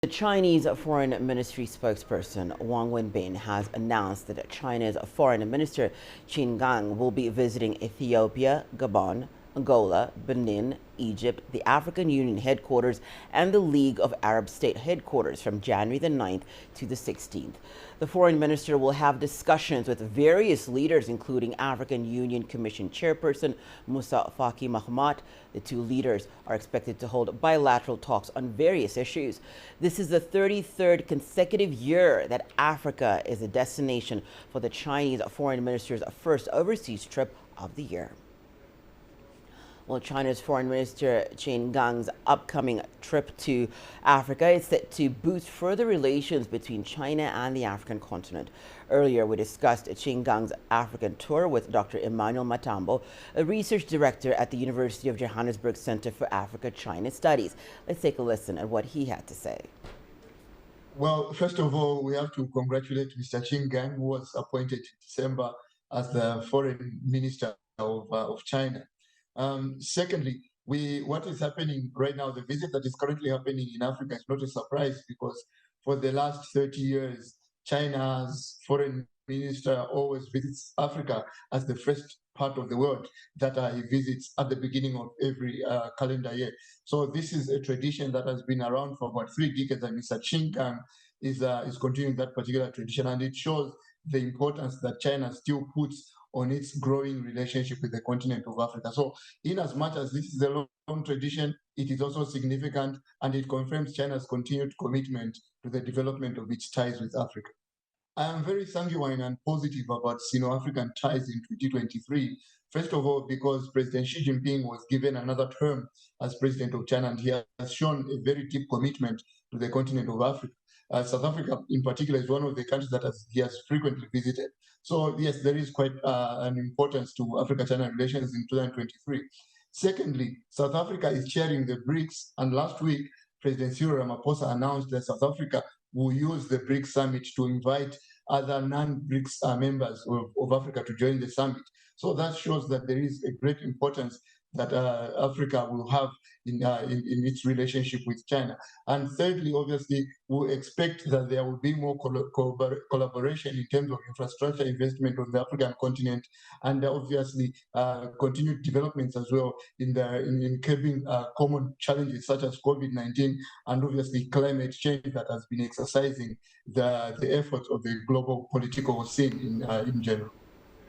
The Chinese Foreign Ministry spokesperson Wang Wenbin has announced that China's Foreign Minister Qin Gang will be visiting Ethiopia, Gabon, Angola, Benin, Egypt, the African Union headquarters, and the League of Arab States headquarters from January the 9th to the 16th. The foreign minister will have discussions with various leaders, including African Union Commission Chairperson Musa Faki Mahamat. The two leaders are expected to hold bilateral talks on various issues. This is the 33rd consecutive year that Africa is a destination for the Chinese foreign minister's first overseas trip of the year. Well, China's Foreign Minister Qin Gang's upcoming trip to Africa is set to boost further relations between China and the African continent. Earlier, we discussed Qin Gang's African tour with Dr. Emmanuel Matambo, a research director at the University of Johannesburg Center for Africa-China Studies. Let's take a listen at what he had to say. Well, first of all, we have to congratulate Mr. Qin Gang, who was appointed in December as the foreign minister of China. Secondly, what is happening right now, the visit that is currently happening in Africa is not a surprise because for the last 30 years, China's foreign minister always visits Africa as the first part of the world that he visits at the beginning of every calendar year. So this is a tradition that has been around for about 3 decades, and Mr. Qin Gang is continuing that particular tradition, and it shows the importance that China still puts on its growing relationship with the continent of Africa. So in as much as this is a long tradition, it is also significant, and it confirms China's continued commitment to the development of its ties with Africa. I am very sanguine and positive about Sino-African ties in 2023. First of all, because President Xi Jinping was given another term as president of China, and he has shown a very deep commitment to the continent of Africa. South Africa, in particular, is one of the countries that he has frequently visited. So, yes, there is quite an importance to Africa-China relations in 2023. Secondly, South Africa is chairing the BRICS, and last week, President Cyril Ramaphosa announced that South Africa will use the BRICS summit to invite other non-BRICS members of Africa to join the summit. So that shows that there is a great importance that Africa will have in its relationship with China. And thirdly, obviously, we expect that there will be more collaboration in terms of infrastructure investment on the African continent, and obviously continued developments as well in curbing common challenges such as COVID-19 and obviously climate change that has been exercising the efforts of the global political scene in general.